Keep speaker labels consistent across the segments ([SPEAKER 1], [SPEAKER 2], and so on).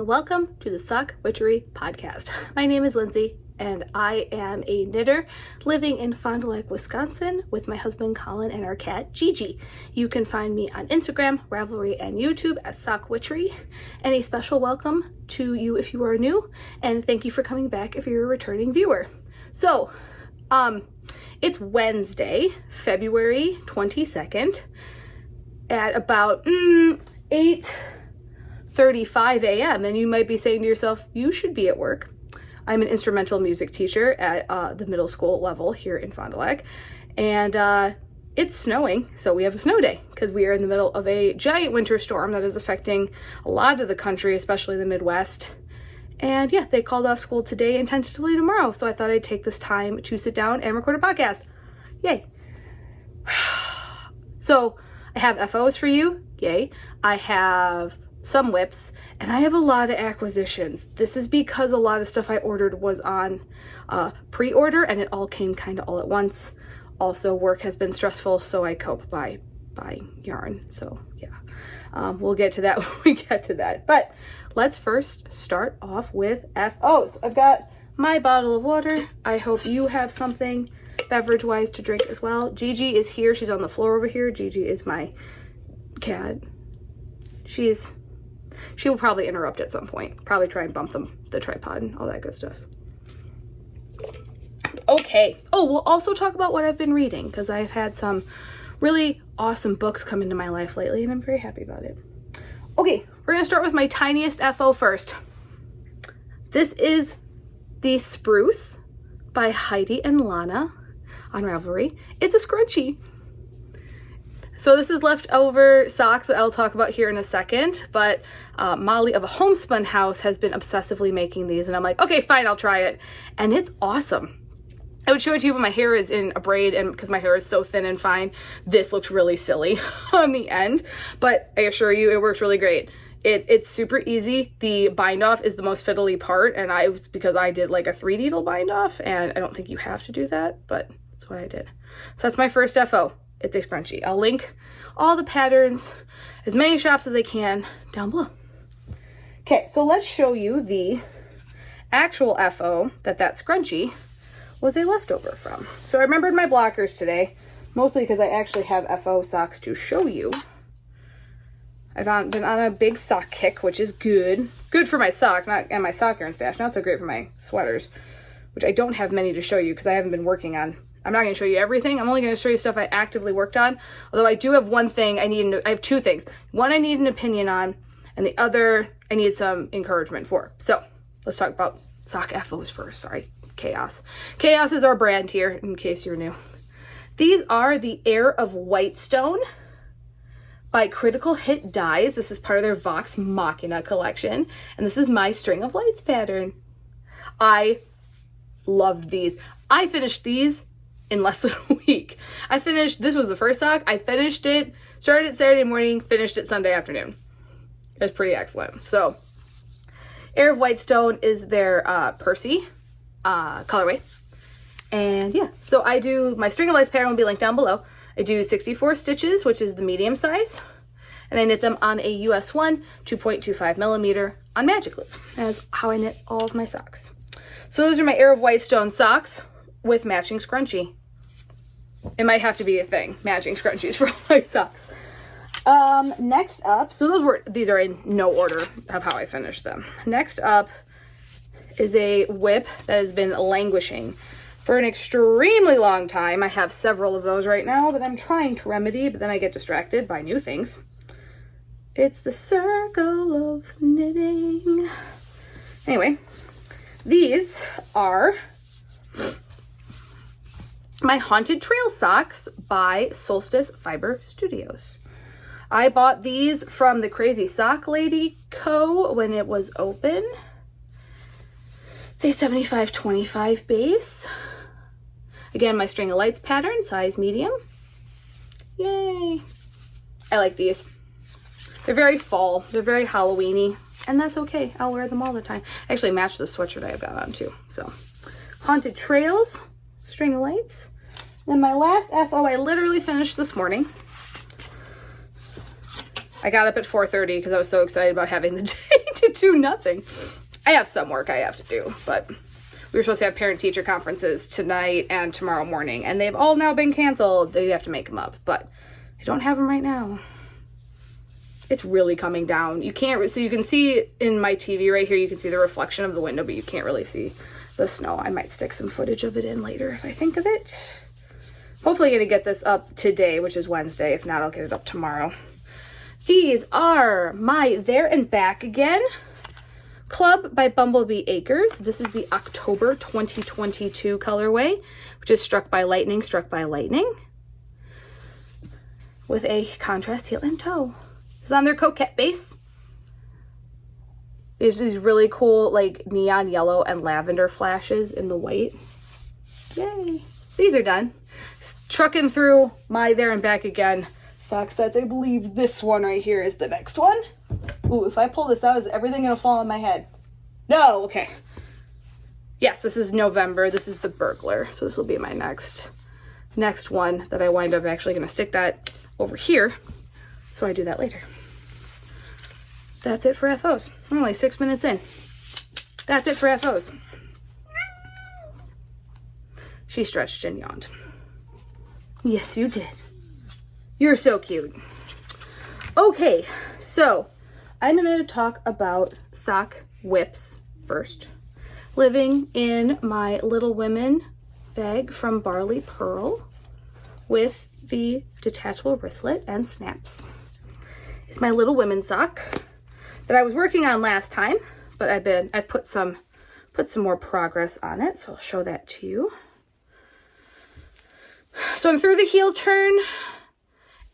[SPEAKER 1] and welcome to the Sock Witchery podcast. My name is Lindsay and I am a knitter living in Fond du Lac, Wisconsin with my husband Colin and our cat Gigi. You can find me on Instagram, Ravelry, and YouTube as Sock Witchery. And a special welcome to you if you are new, and thank you for coming back if you're a returning viewer. So, it's Wednesday, February 22nd at about 8:35 a.m. and you might be saying to yourself, you should be at work. I'm an instrumental music teacher at the middle school level here in Fond du Lac, and it's snowing, so we have a snow day because we are in the middle of a giant winter storm that is affecting a lot of the country, especially the Midwest. And yeah, they called off school today and tentatively tomorrow, so I thought I'd take this time to sit down and record a podcast. Yay. So I have FOs for you, yay. I have some whips, and I have a lot of acquisitions. This is because a lot of stuff I ordered was on pre-order, and it all came kind of all at once. Also, work has been stressful, so I cope by buying yarn. So yeah, we'll get to that when we get to that. But let's first start off with FOs. I've got my bottle of water. I hope you have something beverage-wise to drink as well. Gigi is here. She's on the floor over here. Gigi is my cat. She will probably interrupt at some point. Probably try and bump the tripod and all that good stuff. Okay. Oh, we'll also talk about what I've been reading because I've had some really awesome books come into my life lately and I'm very happy about it. Okay, we're going to start with my tiniest FO first. This is the Spruce by Heidi and Lana on Ravelry. It's a scrunchie. So this is leftover socks that I'll talk about here in a second, but Molly of a Homespun House has been obsessively making these, and I'm like, okay, fine, I'll try it. And it's awesome. I would show it to you, but my hair is in a braid, and because my hair is so thin and fine, this looks really silly on the end, but I assure you it works really great. It's super easy. The bind off is the most fiddly part, and because I did like a 3 needle bind off, and I don't think you have to do that, but that's what I did. So that's my first FO. It's a scrunchie. I'll link all the patterns, as many shops as I can, down below. Okay, so let's show you the actual FO that scrunchie was a leftover from. So I remembered my blockers today, mostly because I actually have FO socks to show you. I've been on a big sock kick, which is good. Good for my socks and my sock yarn stash. Not so great for my sweaters, which I don't have many to show you because I haven't been working on. I'm not going to show you everything. I'm only going to show you stuff I actively worked on. Although I do have one thing I have 2 things. One I need an opinion on, and the other I need some encouragement for. So let's talk about sock FOs first. Sorry, Chaos. Chaos is our brand here, in case you're new. These are the Heir of Whitestone by Critical Hit Dyes. This is part of their Vox Machina collection. And this is my String of Lights pattern. I loved these. I finished these in less than a week. This was the first sock. I finished it, started it Saturday morning, finished it Sunday afternoon. It was pretty excellent. So, Heir of Whitestone is their Percy colorway. And yeah, so I do, my String of Lights pattern will be linked down below. I do 64 stitches, which is the medium size. And I knit them on a US 1 2.25 millimeter on magic loop. That's how I knit all of my socks. So those are my Heir of Whitestone socks with matching scrunchie. It might have to be a thing, matching scrunchies for all my socks. Next up, so these are in no order of how I finished them. Next up is a whip that has been languishing for an extremely long time. I have several of those right now that I'm trying to remedy, but then I get distracted by new things. It's the Circle of Knitting. Anyway, these are my Haunted Trail socks by Solstice Fiber Studios. I bought these from the Crazy Sock Lady Co. when it was open. It's a 75/25 base. Again, my String of Lights pattern, size medium. Yay! I like these. They're very fall. They're very Halloween-y, and that's okay. I'll wear them all the time. Actually match the sweatshirt I've got on too. So, Haunted Trails, String of Lights. Then my last FO I literally finished this morning. I got up at 4:30 because I was so excited about having the day to do nothing. I have some work I have to do, but we were supposed to have parent-teacher conferences tonight and tomorrow morning, and they've all now been canceled. They have to make them up, but I don't have them right now. It's really coming down. You can't, so you can see in my TV right here, you can see the reflection of the window, but you can't really see the snow. I might stick some footage of it in later if I think of it. Hopefully I'm going to get this up today, which is Wednesday. If not, I'll get it up tomorrow. These are my There and Back Again Club by Bumblebee Acres. This is the October 2022 colorway, which is Struck by Lightning, Struck by Lightning, with a contrast heel and toe. This is on their coquette base. There's these really cool like neon yellow and lavender flashes in the white. Yay. These are done. Trucking through my There and Back Again sock sets. I believe this one right here is the next one. Ooh, if I pull this out, is everything gonna fall on my head? No, okay. Yes, this is November. This is the Burglar. So this will be my next one that I wind up actually gonna stick that over here. So I do that later. That's it for FOs. I'm only 6 minutes in. That's it for FOs. She stretched and yawned. Yes, you did. You're so cute. Okay, so I'm going to talk about sock whips first. Living in my Little Women bag from Barley Purl with the detachable wristlet and snaps. It's my Little Women sock that I was working on last time, but I've put some more progress on it, so I'll show that to you. So I'm through the heel turn,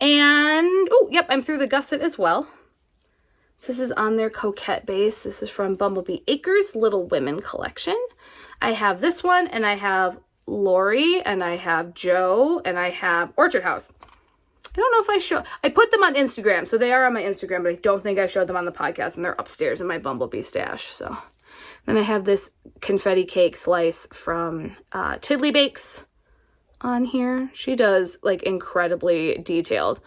[SPEAKER 1] and oh, yep, I'm through the gusset as well. This is on their coquette base. This is from Bumblebee Acres Little Women collection. I have this one, and I have Laurie, and I have Joe, and I have Orchard House. I don't know if I put them on Instagram, so they are on my Instagram, but I don't think I showed them on the podcast, and they're upstairs in my Bumblebee stash. So then I have this confetti cake slice from Tiddly Bakes on here. She does like incredibly detailed.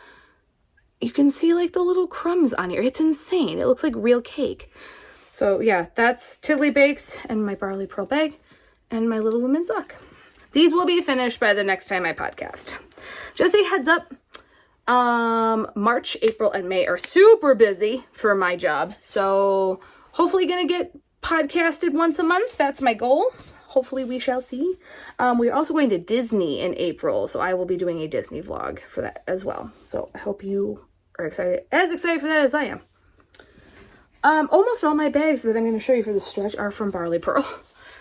[SPEAKER 1] You can see like the little crumbs on here. It's insane. It looks like real cake. So yeah, that's Tiddly Bakes and my Barley Purl bag and my Little Women sock. These will be finished by the next time I podcast. Just a heads up, March, April, and May are super busy for my job. So hopefully gonna get podcasted once a month. That's my goal. Hopefully we shall see. We're also going to Disney in April, so I will be doing a Disney vlog for that as well. So I hope you are excited for that as I am. Almost all my bags that I'm going to show you for the stretch are from Barley Purl.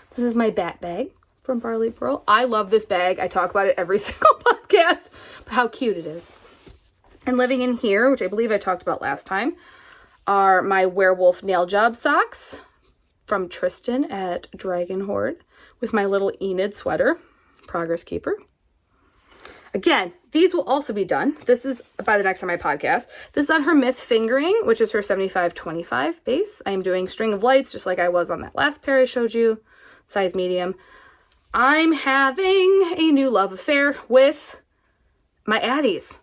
[SPEAKER 1] This is my bat bag from Barley Purl. I love this bag. I talk about it every single podcast, but how cute it is. And living in here, which I believe I talked about last time, are my Werewolf Nail Job socks from Tristan at Dragon Hoard with my little Enid sweater, Progress Keeper. Again, these will also be done. This is by the next time I podcast. This is on her Myth Fingering, which is her 75-25 base. I am doing String of Lights, just like I was on that last pair I showed you, size medium. I'm having a new love affair with my Addies.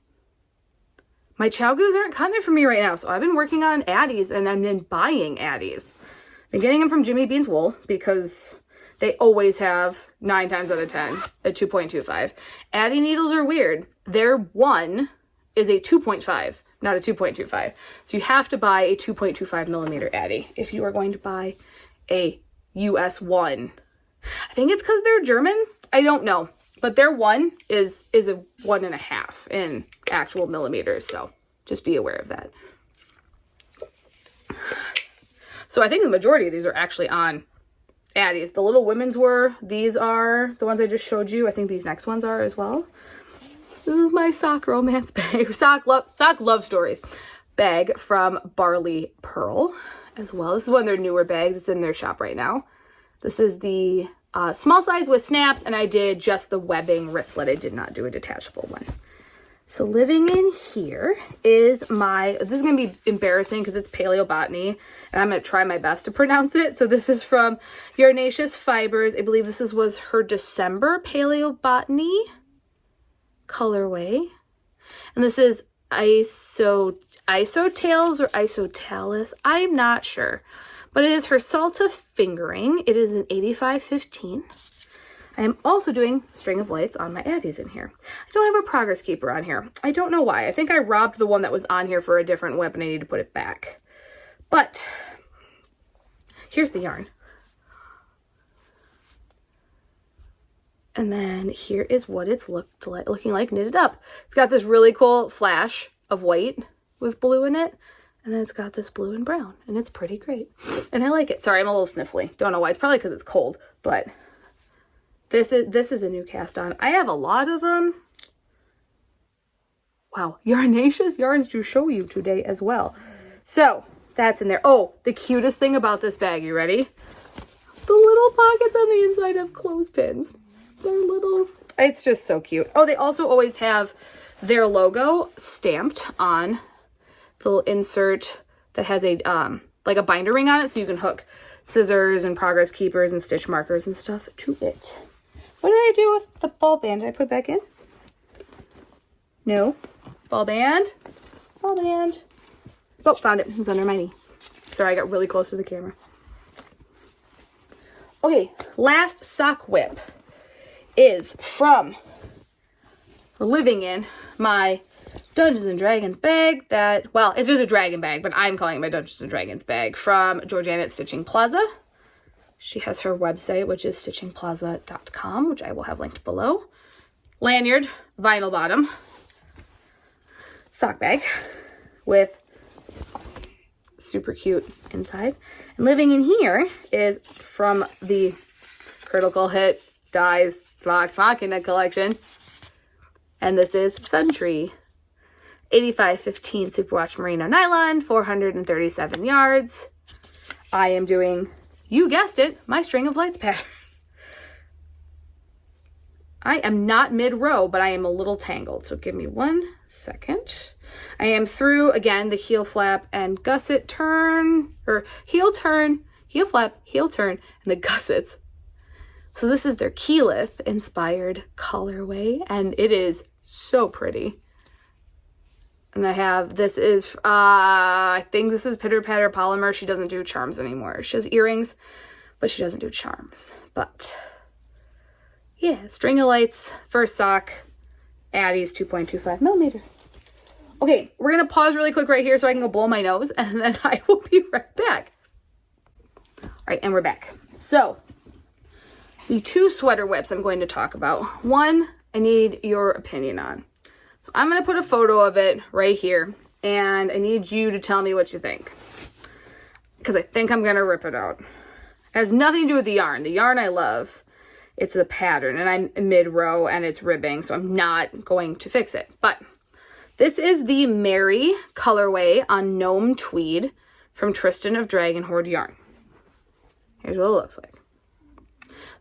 [SPEAKER 1] My Chow Goos aren't cutting it for me right now, so I've been working on Addies, and I've been buying Addies. I've been getting them from Jimmy Bean's Wool because they always have 9 times out of 10 a 2.25. Addie needles are weird. Their one is a 2.5, not a 2.25. So you have to buy a 2.25 millimeter Addie if you are going to buy a US 1. I think it's because they're German. I don't know. But their one is a 1.5 in actual millimeters. So just be aware of that. So I think the majority of these are actually on Addies. The Little Women's were. These are the ones I just showed you. I think these next ones are as well. This is my sock romance bag. Sock love stories bag from Barley Purl as well. This is one of their newer bags. It's in their shop right now. This is the small size with snaps, and I did just the webbing wristlet. I did not do a detachable one. So living in here is this is going to be embarrassing because it's Paleobotany, and I'm going to try my best to pronounce it. So this is from Yarnaceous Fibers. I believe this was her December Paleobotany colorway. And this is Isotales or Isotalis. I'm not sure. but it is her Salta fingering. It is an 85-15. I am also doing String of Lights on my Addies in here. I don't have a Progress Keeper on here. I don't know why. I think I robbed the one that was on here for a different web and I need to put it back. But here's the yarn. And then here is what it's looking like knitted up. It's got this really cool flash of white with blue in it. And then it's got this blue and brown. And it's pretty great. And I like it. Sorry, I'm a little sniffly. Don't know why. It's probably because it's cold. But this is a new cast on. I have a lot of them. Wow. Yarnaceous yarns to show you today as well. So that's in there. Oh, the cutest thing about this bag. You ready? The little pockets on the inside of clothespins. They're little. It's just so cute. Oh, they also always have their logo stamped on the little insert that has a like a binder ring on it, so you can hook scissors and Progress Keepers and stitch markers and stuff to it. What did I do with the ball band? Did I put it back in? No. Ball band. Ball band. Oh, found it. It was under my knee. Sorry, I got really close to the camera. Okay, last sock whip is from living in my Dungeons and Dragons bag that, well, it's just a dragon bag, but I'm calling it my Dungeons and Dragons bag from Georgiana at Stitching Plaza. She has her website, which is stitchingplaza.com, which I will have linked below. Lanyard, vinyl bottom, sock bag with super cute inside. And living in here is from the Critical Hit Dies Vox Machina collection. And this is Sun Tree. 85-15 Superwash Merino Nylon, 437 yards. I am doing, you guessed it, my String of Lights pattern. I am not mid-row, but I am a little tangled. So give me 1 second. I am through, again, the heel flap and gusset turn, or heel turn, heel flap, heel turn, and the gussets. So this is their Keyleth inspired colorway, and it is so pretty. And I have, this is, I think this is Pitter Patter Polymer. She doesn't do charms anymore. She has earrings, but she doesn't do charms. But yeah, String of Lights, first sock, Addie's 2.25 millimeter. Okay, we're going to pause really quick right here so I can go blow my nose, and then I will be right back. All right, and we're back. So, the 2 sweater whips I'm going to talk about. One, I need your opinion on. So I'm going to put a photo of it right here, and I need you to tell me what you think. Because I think I'm going to rip it out. It has nothing to do with the yarn. The yarn I love. It's the pattern, and I'm mid-row, and it's ribbing, so I'm not going to fix it. But this is the Mowry colorway on Gnome Tweed from Tristan of Dragon Hoard Yarn. Here's what it looks like.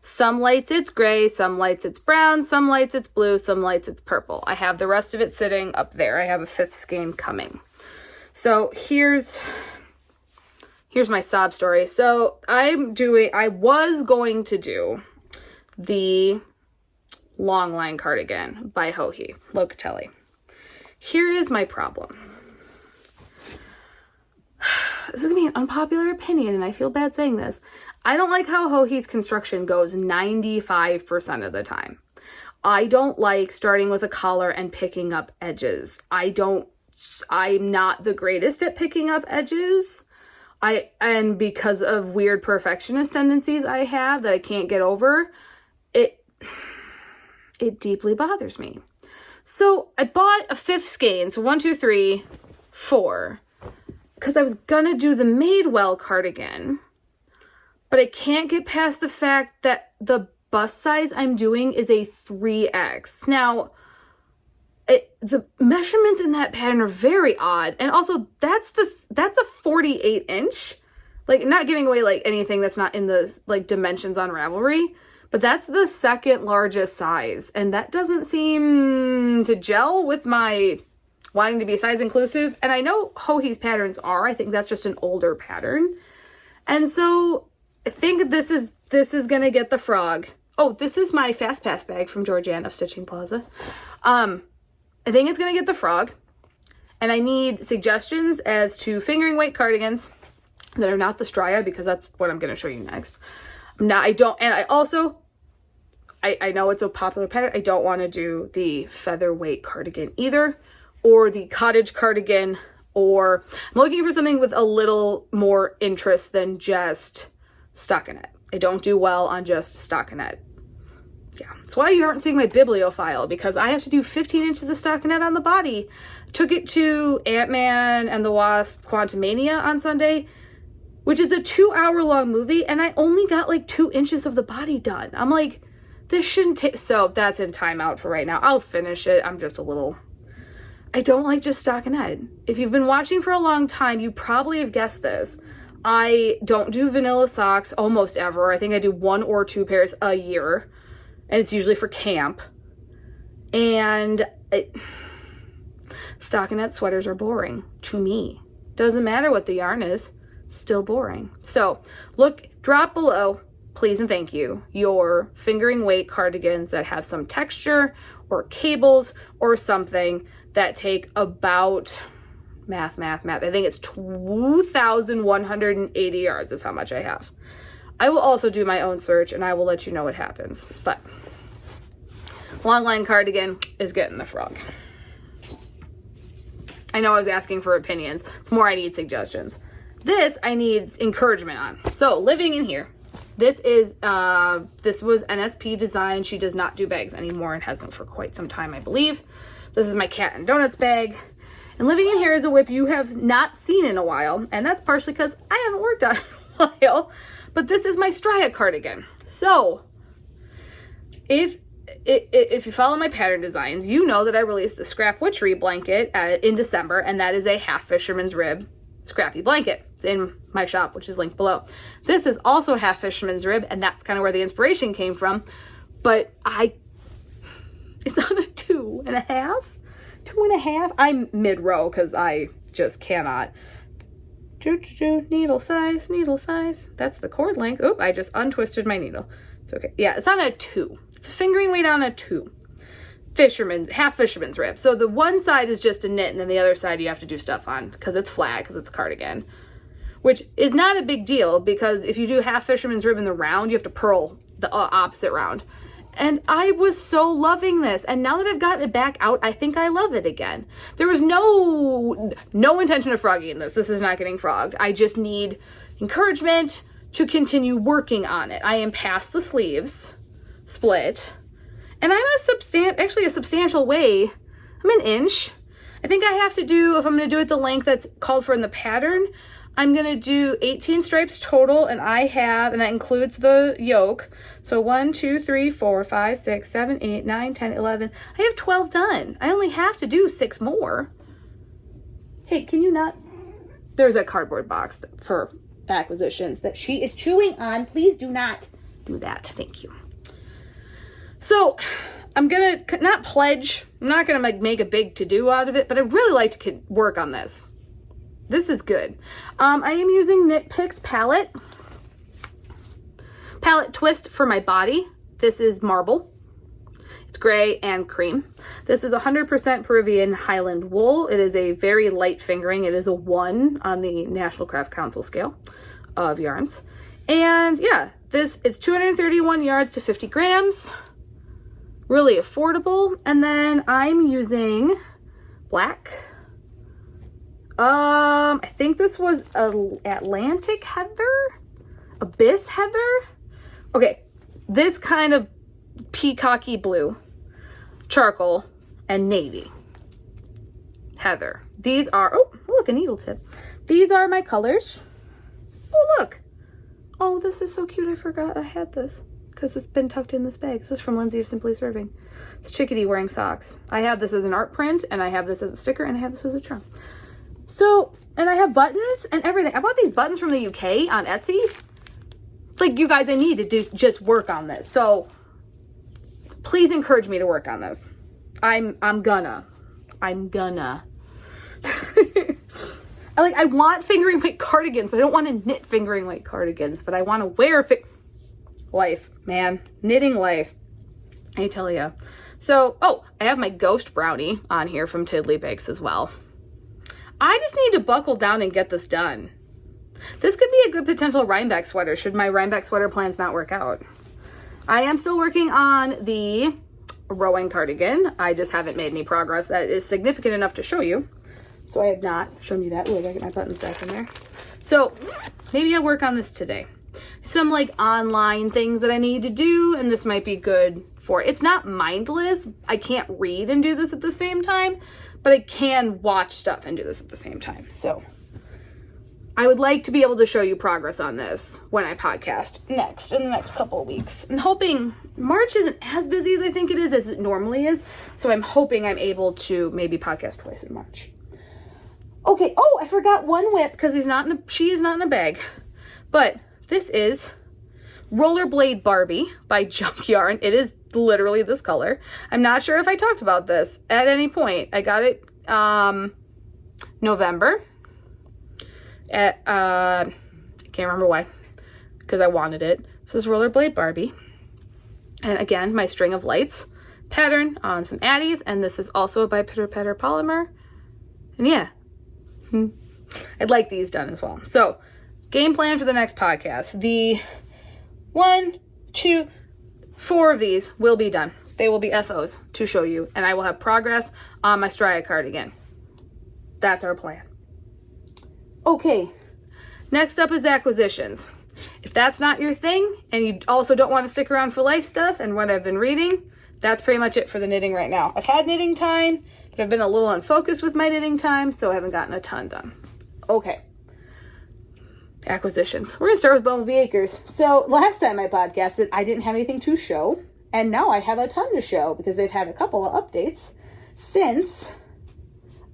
[SPEAKER 1] Some lights it's gray, some lights it's brown, some lights it's blue, some lights it's purple. I have the rest of it sitting up there. I have a 5th skein coming. So here's my sob story. So I was going to do the long line cardigan by Hohi Locatelli. Here is my problem. This is going to be an unpopular opinion, and I feel bad saying this. I don't like how Hohi's construction goes 95% of the time. I don't like starting with a collar and picking up edges. I'm not the greatest at picking up edges. And because of weird perfectionist tendencies I have that I can't get over, it deeply bothers me. So I bought a 5th skein, so 1, 2, 3, 4, because I was gonna do the Madewell cardigan, but I can't get past the fact that the bust size I'm doing is a 3X. Now, the measurements in that pattern are very odd, and also that's a 48 inch. Like, not giving away like anything that's not in the like dimensions on Ravelry, but that's the 2nd largest size, and that doesn't seem to gel with my wanting to be size inclusive. And I know Hohi's patterns are. I think that's just an older pattern. And so I think this is gonna get the frog. Oh, this is my Fast Pass bag from Georgiana of Stitching Plaza. I think it's gonna get the frog. And I need suggestions as to fingering weight cardigans that are not the Stria, because that's what I'm going to show you next. I know it's a popular pattern. I don't want to do the featherweight cardigan either, or the cottage cardigan, or I'm looking for something with a little more interest than just stockinette. I don't do well on just stockinette. Yeah, that's why you aren't seeing my bibliophile, because I have to do 15 inches of stockinette on the body. Took it to Ant-Man and the Wasp Quantumania on Sunday, which is a 2-hour-long movie, and I only got like 2 inches of the body done. I'm like, this shouldn't take, so that's in timeout for right now. I'll finish it. I'm just a little, I don't like just stockinette. If you've been watching for a long time, you probably have guessed this. I don't do vanilla socks almost ever. I think I do 1 or 2 pairs a year, and it's usually for camp. And stockinette sweaters are boring to me. Doesn't matter what the yarn is, still boring. So drop below, please and thank you, your fingering weight cardigans that have some texture or cables or something that take about, math, I think it's 2,180 yards is how much I have. I will also do my own search and I will let you know what happens. But long line cardigan is getting the frog. I know I was asking for opinions. It's more I need suggestions. This I need encouragement on. So living in here, this was NSP design. She does not do bags anymore and hasn't for quite some time, I believe. This is my cat and donuts bag. And living in here is a whip you have not seen in a while. And that's partially because I haven't worked on it in a while. But this is my Stria cardigan. So if you follow my pattern designs, you know that I released the Scrap Witchery blanket in December, and that is a half fisherman's rib scrappy blanket. It's in my shop, which is linked below. This is also half fisherman's rib, and that's kind of where the inspiration came from. But it's on a 2.5. 2.5. I'm mid-row because I just cannot. Needle size. That's the cord length. Oop, I just untwisted my needle. It's okay. Yeah, it's on a 2. It's a fingering weight on a 2. Half fisherman's rib. So the one side is just a knit, and then the other side you have to do stuff on because it's flat, because it's a cardigan. Which is not a big deal, because if you do half fisherman's rib in the round, you have to purl the opposite round. And I was so loving this. And now that I've gotten it back out, I think I love it again. There was no intention of frogging this. This is not getting frogged. I just need encouragement to continue working on it. I am past the sleeves split. And I'm a substantial way. I'm an inch. I think I have to do, if I'm going to do it the length that's called for in the pattern, I'm going to do 18 stripes total, and that includes the yoke. So 1, 2, 3, 4, 5, 6, 7, 8, 9, 10, 11. I have 12 done. I only have to do 6 more. Hey, can you not? There's a cardboard box for acquisitions that she is chewing on. Please do not do that. Thank you. So I'm going to not pledge. I'm not going to make a big to-do out of it, but I'd really like to work on this. This is good. I am using KnitPicks palette twist for my body. This is marble. It's gray and cream. This is 100% Peruvian Highland wool. It is a very light fingering. It is a 1 on the National Craft Council scale of yarns. And yeah, it's 231 yards to 50 grams. Really affordable. And then I'm using black. I think this was Atlantic Heather? Abyss Heather? Okay, this kind of peacocky blue, charcoal, and navy. Heather. These are, oh, look, a needle tip. These are my colors. Oh, look. Oh, this is so cute. I forgot I had this because it's been tucked in this bag. This is from Lindsay of Simply Serving. It's Chickadee wearing socks. I have this as an art print, and I have this as a sticker, and I have this as a charm. So, and I have buttons and everything. I bought these buttons from the UK on Etsy. Like, you guys, I need to just work on this. So, please encourage me to work on this. I'm gonna. I want fingering weight cardigans, but I don't want to knit fingering weight cardigans, but I want to wear life, man. Knitting life. I tell ya. So, oh, I have my ghost brownie on here from Tiddly Bakes as well. I just need to buckle down and get this done. This could be a good potential Rhinebeck sweater should my Rhinebeck sweater plans not work out. I am still working on the rowing cardigan. I just haven't made any progress that is significant enough to show you. So I have not shown you that. Ooh, I gotta get my buttons back in there. So maybe I'll work on this today. Some like online things that I need to do, and this might be good for it. It's not mindless. I can't read and do this at the same time, but I can watch stuff and do this at the same time. So I would like to be able to show you progress on this when I podcast next, in the next couple of weeks. I'm hoping March isn't as busy as I think it is, as it normally is. So I'm hoping I'm able to maybe podcast twice in March. Okay, oh, I forgot one whip because she is not in a bag. But this is Rollerblade Barbie by Junk Yarn. It is literally this color. I'm not sure if I talked about this at any point. I got it November. I can't remember why, because I wanted it. This is Rollerblade Barbie. And again, my String of Lights pattern on some Addies. And this is also by Pitter Patter Polymer. And yeah, I'd like these done as well. So game plan for the next podcast. The 1, 2, 4 of these will be done. They will be FOs to show you. And I will have progress on my Stria cardigan. That's our plan. Okay, next up is acquisitions. If that's not your thing, and you also don't want to stick around for life stuff and what I've been reading, that's pretty much it for the knitting right now. I've had knitting time, but I've been a little unfocused with my knitting time, so I haven't gotten a ton done. Okay, acquisitions. We're going to start with Bumblebee Acres. So last time I podcasted, I didn't have anything to show, and now I have a ton to show because they've had a couple of updates since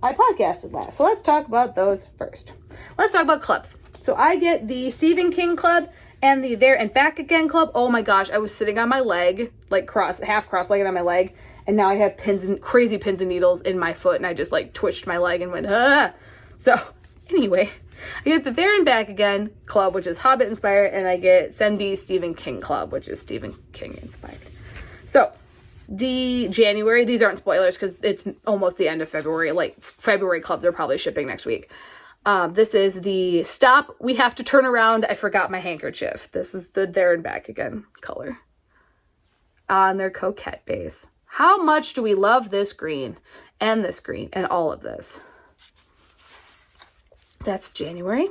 [SPEAKER 1] I podcasted last. So let's talk about those first. Let's talk about clubs. So I get the Stephen King club and the There and Back Again club. Oh my gosh, I was sitting on my leg, like half cross-legged on my leg, and now I have crazy pins and needles in my foot, and I just like twitched my leg and went, ah. So anyway, I get the There and Back Again club, which is Hobbit inspired, and I get Senbi Stephen King club, which is Stephen King inspired. So the January, these aren't spoilers because it's almost the end of February. Like February clubs are probably shipping next week. This is the Stop, We Have to Turn Around, I Forgot My Handkerchief. This is the There and Back Again color on their coquette base. How much do we love this green and all of this? That's January.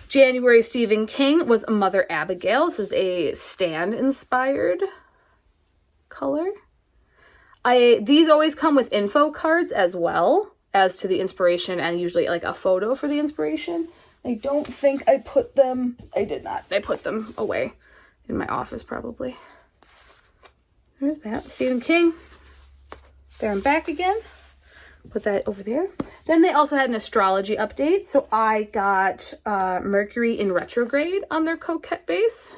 [SPEAKER 1] January Stephen King was Mother Abigail. This is a Stand inspired color. These always come with info cards as well as to the inspiration, and usually like a photo for the inspiration. I don't think I put them, I did not. I put them away in my office probably. There's that, Stephen King. There and Back Again. Put that over there. Then they also had an astrology update. So I got Mercury in retrograde on their coquette base.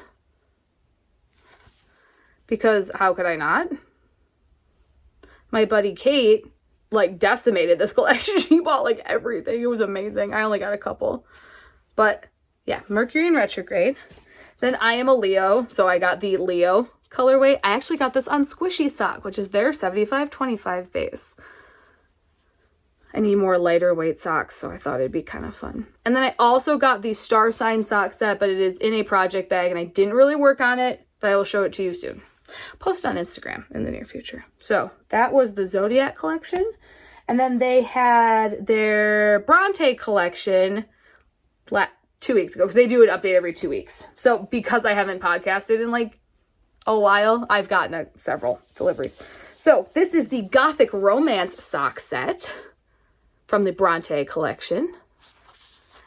[SPEAKER 1] Because how could I not? My buddy Kate like decimated this collection. She bought like everything. It was amazing. I only got a couple. But yeah, Mercury in retrograde. Then I am a Leo. So I got the Leo colorway. I actually got this on Squishy Sock, which is their 75/25 base. I need more lighter weight socks, so I thought it'd be kind of fun. And then I also got the Star Sign sock set, but it is in a project bag, and I didn't really work on it, but I will show it to you soon. Post on Instagram in the near future. So that was the Zodiac collection. And then they had their Bronte collection 2 weeks ago, because they do an update every 2 weeks. So because I haven't podcasted in like a while, I've gotten several deliveries. So this is the Gothic Romance sock set from the Bronte collection.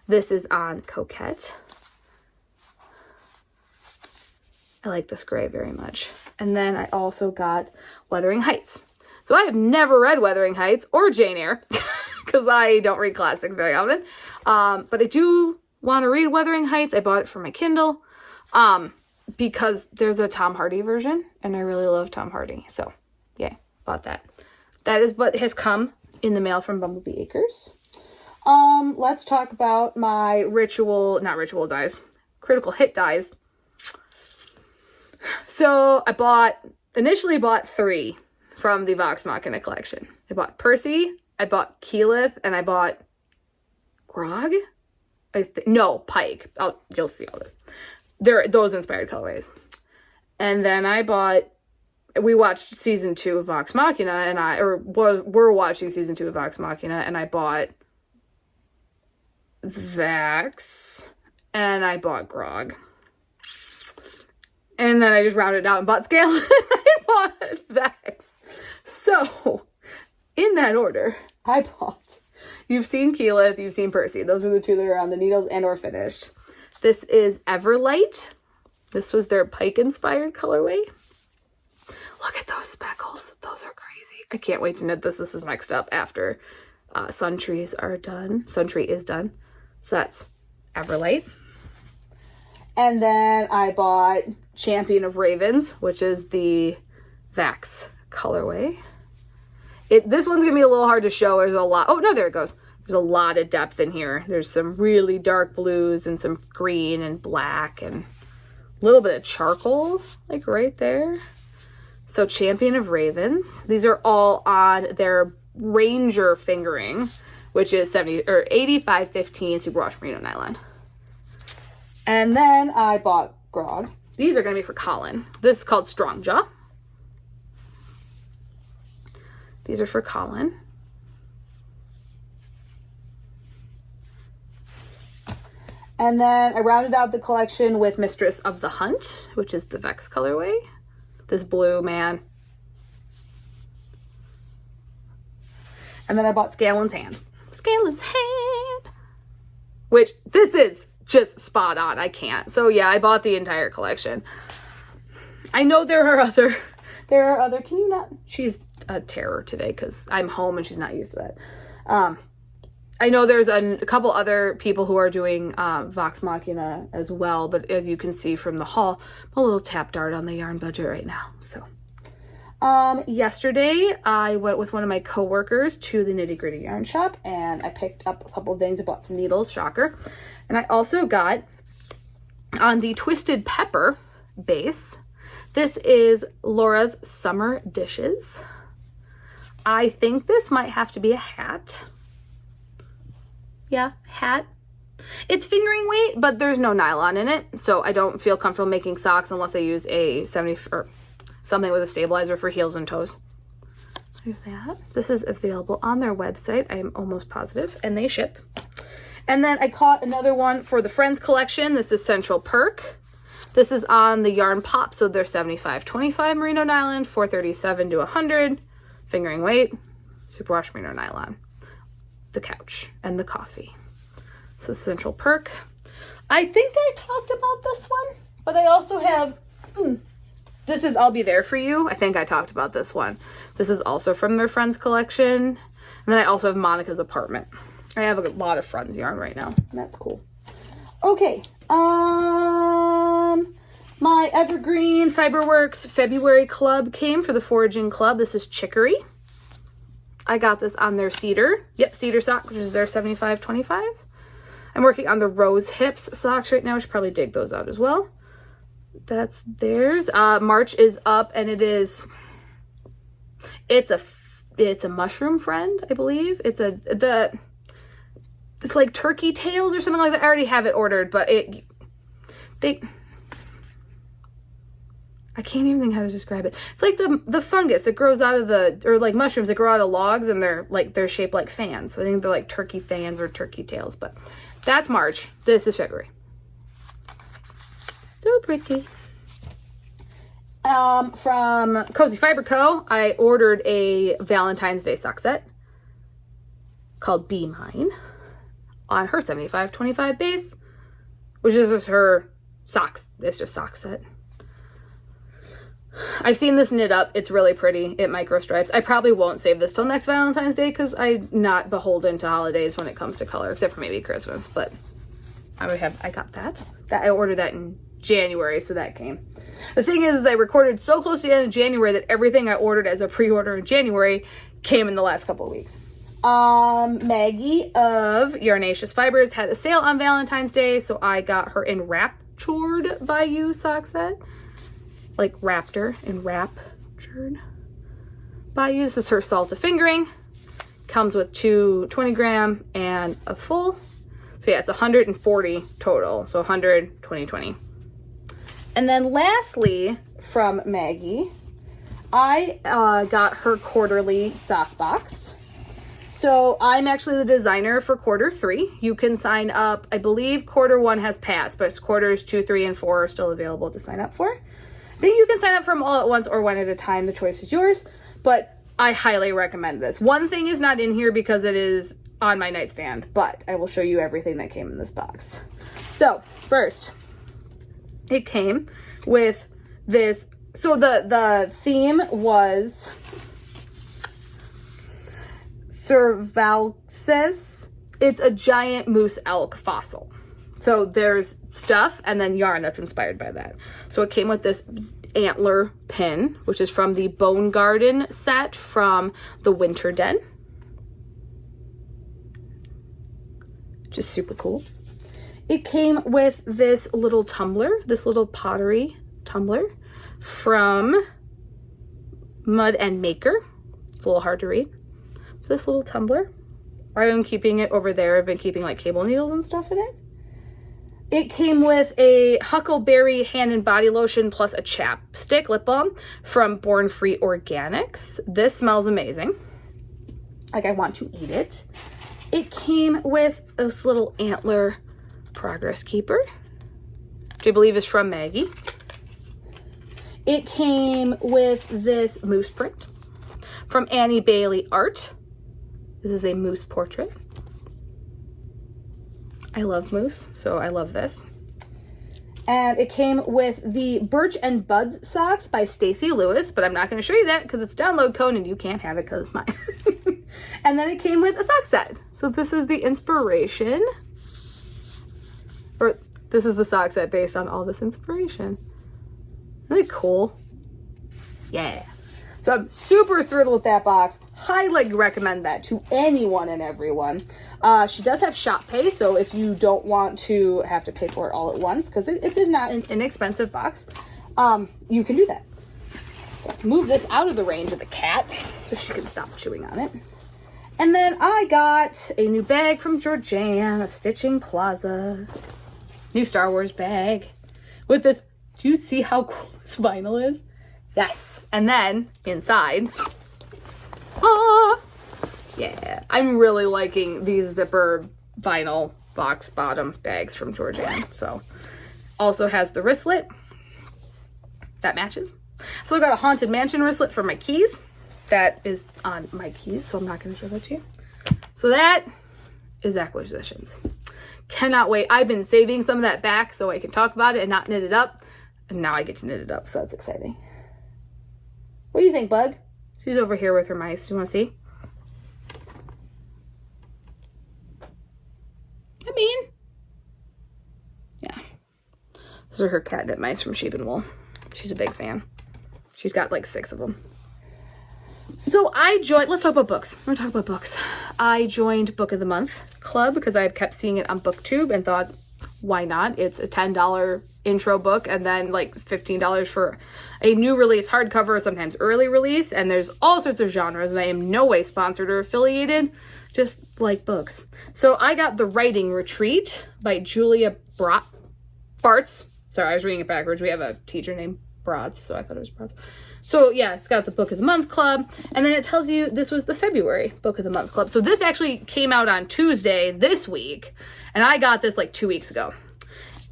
[SPEAKER 1] This is on Coquette. I like this gray very much. And then I also got Wuthering Heights. So I have never read Wuthering Heights or Jane Eyre because I don't read classics very often. But I do want to read Wuthering Heights. I bought it for my Kindle because there's a Tom Hardy version and I really love Tom Hardy. So yeah, bought that. That is what has come in the mail from Bumblebee Acres. Let's talk about my critical hit dies. So I initially bought 3 from the Vox Machina collection. I bought Percy, I bought Keyleth, and I bought Grog. No, Pike. You'll see all this. Those inspired colorways. And then we watched season 2 of Vox Machina, and we're watching season 2 of Vox Machina, and I bought Vax, and I bought Grog. And then I just rounded out and bought Scale, and I bought Vax. So, in that order, I bought, you've seen Keyleth, you've seen Percy. Those are the 2 that are on the needles and or finished. This is Everlight. This was their Pike-inspired colorway. Look at those speckles. Those are crazy. I can't wait to knit this. This is next up after Sun Trees are done. Sun Tree is done. So that's Everlight. And then I bought Champion of Ravens, which is the Vax colorway. This one's going to be a little hard to show. There's a lot. Oh, no, there it goes. There's a lot of depth in here. There's some really dark blues and some green and black and a little bit of charcoal, like right there. So Champion of Ravens. These are all on their Ranger fingering, which is 8515 superwash merino nylon. And then I bought Grog. These are going to be for Colin. This is called Strong Jaw. These are for Colin. And then I rounded out the collection with Mistress of the Hunt, which is the Vex colorway. This blue, man. And then I bought Scalen's Hand. Scalen's Hand! Which, this is just spot on. I can't. So yeah, I bought the entire collection. I know there are other, can you not? She's a terror today because I'm home and she's not used to that. I know there's a couple other people who are doing Vox Machina as well, but as you can see from the haul, I'm a little tap dart on the yarn budget right now. So, yesterday I went with one of my coworkers to the Nitty Gritty Yarn Shop, and I picked up a couple of things. I bought some needles, shocker, and I also got on the Twisted Pepper base. This is Laura's Summer Dishes. I think this might have to be a hat. Yeah, hat. It's fingering weight, but there's no nylon in it, so I don't feel comfortable making socks unless I use a 70 or something with a stabilizer for heels and toes. There's that. This is available on their website, I am almost positive, and they ship. And then I caught another one for the Friends collection. This is Central Perk. This is on the Yarn Pop, so they're 75/25 merino nylon, 437 to 100 fingering weight, superwash merino nylon. The couch and the coffee. So Central Perk. I think I talked about this one, but I also have, this is I'll Be There For You. I think I talked about this one. This is also from their Friends collection. And then I also have Monica's Apartment. I have a lot of Friends yarn right now. And that's cool. Okay. My Evergreen Fiberworks February Club came for the Foraging Club. This is Chicory. I got this on their Cedar. Yep, Cedar sock, which is their 75/25. I'm working on the Rose Hips socks right now. I should probably dig those out as well. That's theirs. March is up, and it's a mushroom friend, I believe. It's like turkey tails or something like that. I already have it ordered, but I can't even think how to describe it. It's like the fungus that grows out of or like mushrooms that grow out of logs, and they're shaped like fans. So I think they're like turkey fans or turkey tails, but that's March. This is February. So pretty. From Cozy Fiber Co., I ordered a Valentine's Day sock set called Be Mine on her 75/25 base, which is just her socks. It's just sock set. I've seen this knit up. It's really pretty. It micro stripes. I probably won't save this till next Valentine's Day because I'm not beholden to holidays when it comes to color, except for maybe Christmas. But I got that. I ordered that in January, so that came. The thing is I recorded so close to the end of January that everything I ordered as a pre-order in January came in the last couple of weeks. Maggie of Yarnaceous Fibers had a sale on Valentine's Day, so I got her Enraptured by You sock set. Like Raptor and Raptured by You. This is her Salta fingering. Comes with two 20-gram and a full. So yeah, it's 140 total. So 100, 20, 20. And then lastly, from Maggie, I got her quarterly sock box. So I'm actually the designer for quarter 3. You can sign up. I believe quarter 1 has passed, but quarters 2, 3, and 4 are still available to sign up for. I think you can sign up for them all at once or one at a time. The choice is yours, but I highly recommend this. One thing is not in here because it is on my nightstand, but I will show you everything that came in this box. So first, it came with this. So the theme was Cervalces. It's a giant moose elk fossil. So there's stuff and then yarn that's inspired by that. So it came with this antler pin, which is from the Bone Garden set from the Winter Den. Just super cool. It came with this little tumbler, this little pottery tumbler from Mud and Maker. It's a little hard to read. This little tumbler. I'm keeping it over there. I've been keeping like cable needles and stuff in it. It came with a Huckleberry hand and body lotion plus a chapstick lip balm from Born Free Organics. This smells amazing. Like I want to eat it. It came with this little antler progress keeper, which I believe is from Maggie. It came with this moose print from Annie Bailey Art. This is a moose portrait. I love moose, so I love this. And it came with the Birch and Buds socks by Stacey Lewis, but I'm not going to show you that because it's download code and you can't have it because it's mine. And then it came with a sock set. So this is the inspiration, or this is the sock set based on all this inspiration. Isn't it cool? Yeah. So I'm super thrilled with that box. Highly recommend that to anyone and everyone. She does have shop pay, so if you don't want to have to pay for it all at once, because it's not an inexpensive box, you can do that. So move this out of the range of the cat so she can stop chewing on it. And then I got a new bag from Georgianne of Stitching Plaza. New Star Wars bag. With this, do you see how cool this vinyl is? Yes. And then inside, yeah, I'm really liking these zipper vinyl box bottom bags from Georgianne. So also has the wristlet that matches. So I got a Haunted Mansion wristlet for my keys. That is on my keys, so I'm not going to show that to you. So that is acquisitions. Cannot wait. I've been saving some of that back so I can talk about it and not knit it up. And now I get to knit it up, so that's exciting. What do you think, Bug? She's over here with her mice. Do you want to see? I mean, yeah. Those are her catnip mice from Sheep and Wool. She's a big fan. She's got like 6 of them. So I joined, let's talk about books. We're gonna talk about books. I joined Book of the Month Club because I kept seeing it on BookTube and thought, why not? It's a $10 intro book and then like $15 for a new release hardcover, sometimes early release, and there's all sorts of genres, and I am no way sponsored or affiliated, just like books. So I got The Writing Retreat by Julia Bartz. Sorry, I was reading it backwards. We have a teacher named Bratz, so I thought it was Bratz. So yeah, it's got the Book of the Month Club, and then it tells you this was the February Book of the Month Club. So this actually came out on Tuesday this week, and I got this like 2 weeks ago.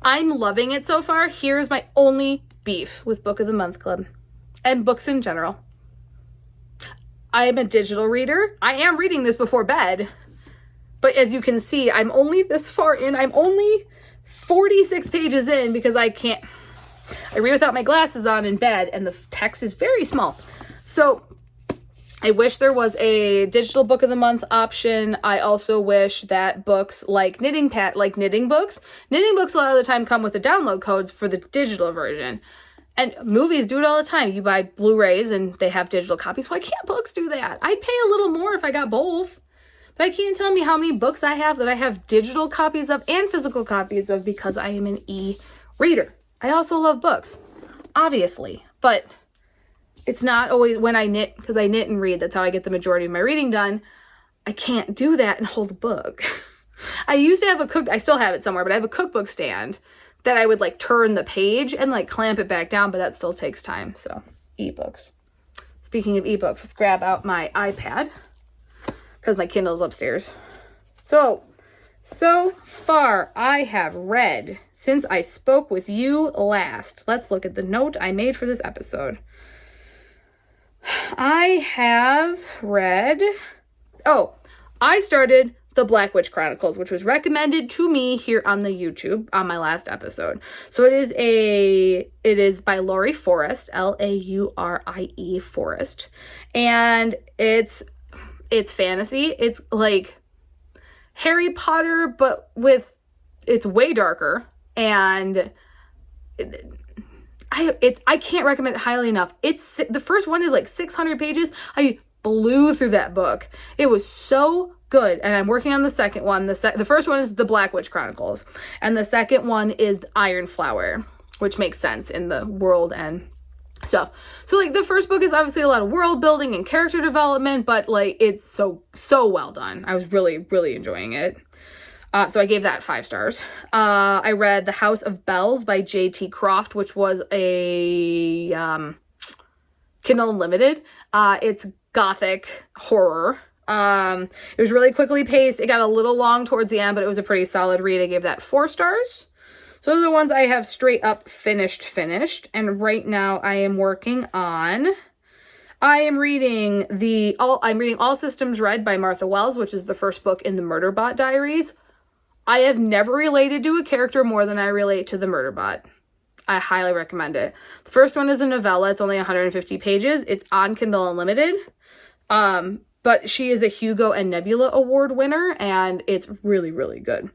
[SPEAKER 1] I'm loving it so far. Here's my only beef with Book of the Month Club and books in general. I am a digital reader. I am reading this before bed, but as you can see, I'm only this far in. I'm only 46 pages in because I read without my glasses on in bed, and the text is very small. So I wish there was a digital book of the month option. I also wish that books like knitting books a lot of the time come with the download codes for the digital version. And movies do it all the time. You buy Blu-rays and they have digital copies. Why can't books do that? I'd pay a little more if I got both. But I can't tell me how many books I have that I have digital copies of and physical copies of because I am an e-reader. I also love books, obviously, but it's not always when I knit, because I knit and read. That's how I get the majority of my reading done. I can't do that and hold a book. I used to have I still have it somewhere, but I have a cookbook stand that I would like turn the page and like clamp it back down, but that still takes time. So ebooks. Speaking of ebooks, let's grab out my iPad because my Kindle's upstairs. So far I have read since I spoke with you last. Let's look at the note I made for this episode. I have read, I started The Black Witch Chronicles, which was recommended to me here on the YouTube on my last episode. So it is by Laurie Forest, Laurie Forest. And it's fantasy. It's like Harry Potter, but it's way darker. And I can't recommend it highly enough. The first one is like 600 pages. I blew through that book. It was so good. And I'm working on the second one. The first one is The Black Witch Chronicles. And the second one is Iron Flower, which makes sense in the world and stuff. So like the first book is obviously a lot of world building and character development, but like it's so well done. I was really, really enjoying it. So I gave that 5 stars. I read The House of Bells by J.T. Croft, which was a Kindle Unlimited. It's gothic horror. It was really quickly paced. It got a little long towards the end, but it was a pretty solid read. I gave that 4 stars. So those are the ones I have straight up finished. And right now I am reading All Systems Red by Martha Wells, which is the first book in the Murderbot Diaries. I have never related to a character more than I relate to the Murderbot. I highly recommend it. The first one is a novella. It's only 150 pages. It's on Kindle Unlimited. But she is a Hugo and Nebula Award winner, and it's really, really good.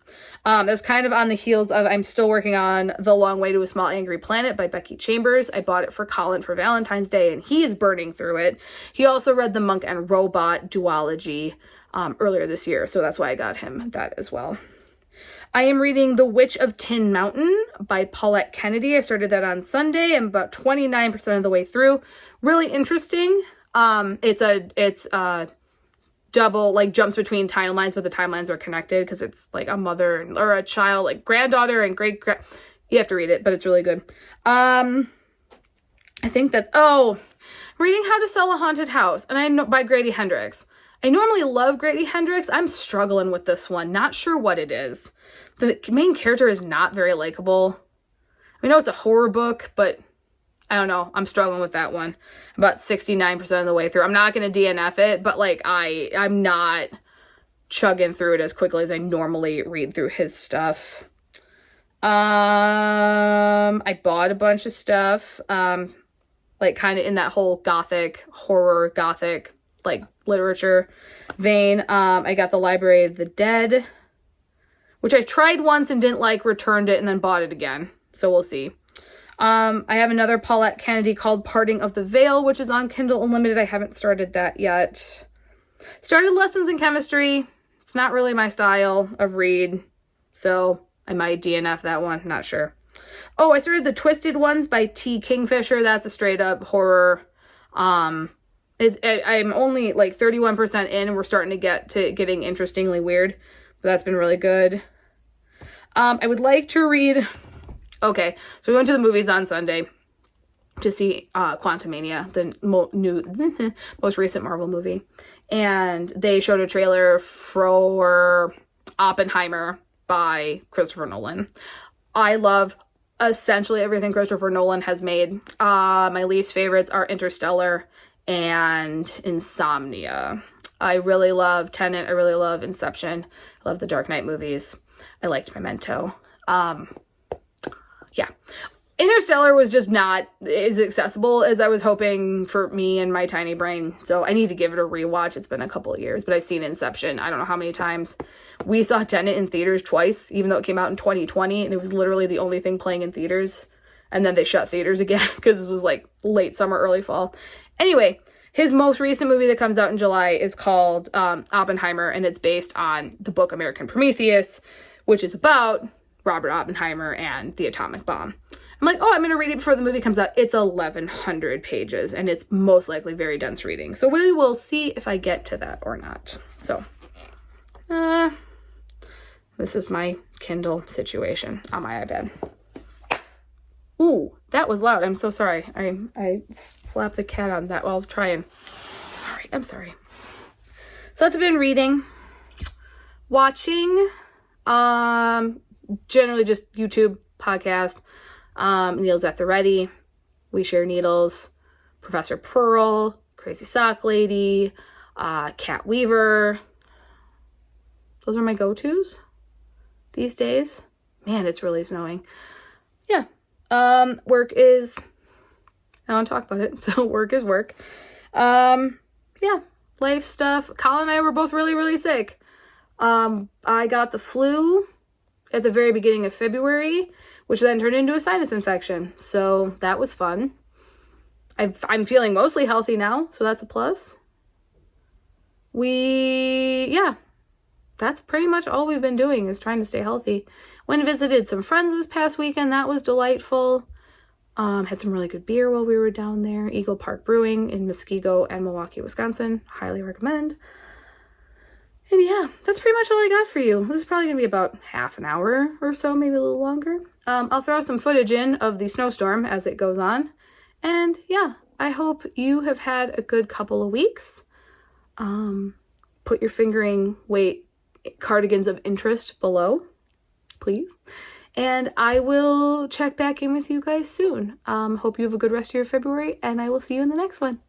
[SPEAKER 1] It was kind of on the heels of, I'm still working on The Long Way to a Small Angry Planet by Becky Chambers. I bought it for Colin for Valentine's Day, and he is burning through it. He also read the Monk and Robot duology earlier this year, so that's why I got him that as well. I am reading The Witch of Tin Mountain by Paulette Kennedy. I started that on Sunday. I'm about 29% of the way through. Really interesting. It's double, like, jumps between timelines, but the timelines are connected because it's like a mother or a child, like granddaughter and you have to read it, but it's really good. I think that's, reading How to Sell a Haunted House, and I know by Grady Hendrix. I normally love Grady Hendrix. I'm struggling with this one. Not sure what it is. The main character is not very likable. I know it's a horror book, but I don't know. I'm struggling with that one. About 69% of the way through. I'm not going to DNF it, but like I'm not chugging through it as quickly as I normally read through his stuff. I bought a bunch of stuff, like kind of in that whole gothic, horror, gothic, like literature vein. I got The Library of the Dead, which I tried once and didn't like, returned it, and then bought it again. So we'll see. I have another Paulette Kennedy called Parting of the Veil, which is on Kindle Unlimited. I haven't started that yet. Started Lessons in Chemistry. It's not really my style of read, so I might DNF that one. Not sure. Oh, I started The Twisted Ones by T. Kingfisher. That's a straight up horror. I'm only like 31% in, and we're starting to get to getting interestingly weird, but that's been really good. I would like to read. Okay, so we went to the movies on Sunday to see Quantumania, the most recent Marvel movie, and they showed a trailer for Oppenheimer by Christopher Nolan. I love essentially everything Christopher Nolan has made. My least favorites are Interstellar and Insomnia. I really love Tenet. I really love Inception. I love the Dark Knight movies. I liked Memento. Yeah. Interstellar was just not as accessible as I was hoping for me and my tiny brain. So I need to give it a rewatch. It's been a couple of years, but I've seen Inception I don't know how many times. We saw Tenet in theaters twice, even though it came out in 2020, and it was literally the only thing playing in theaters. And then they shut theaters again because it was like late summer, early fall. Anyway, his most recent movie that comes out in July is called Oppenheimer, and it's based on the book American Prometheus, which is about Robert Oppenheimer and the atomic bomb. I'm like, I'm going to read it before the movie comes out. It's 1,100 pages, and it's most likely very dense reading. So we will see if I get to that or not. So, this is my Kindle situation on my iPad. Ooh, that was loud. I'm so sorry. I slapped the cat on that while trying. I'm sorry. So that's been reading, watching, generally just YouTube, podcast, Needles at the Ready, We Share Needles, Professor Pearl, Crazy Sock Lady, Cat Weaver. Those are my go-tos these days. Man, it's really snowing. Yeah. Work is, I don't talk about it, so work is work. Yeah, life stuff. Colin and I were both really, really sick. I got the flu at the very beginning of February, which then turned into a sinus infection. So that was fun. I'm feeling mostly healthy now, so that's a plus. Yeah, that's pretty much all we've been doing is trying to stay healthy. Went and visited some friends this past weekend. That was delightful. Had some really good beer while we were down there. Eagle Park Brewing in Muskego and Milwaukee, Wisconsin. Highly recommend. And yeah, that's pretty much all I got for you. This is probably going to be about half an hour or so, maybe a little longer. I'll throw some footage in of the snowstorm as it goes on. And yeah, I hope you have had a good couple of weeks. Put your fingering weight cardigans of interest below, please. And I will check back in with you guys soon. Hope you have a good rest of your February, and I will see you in the next one.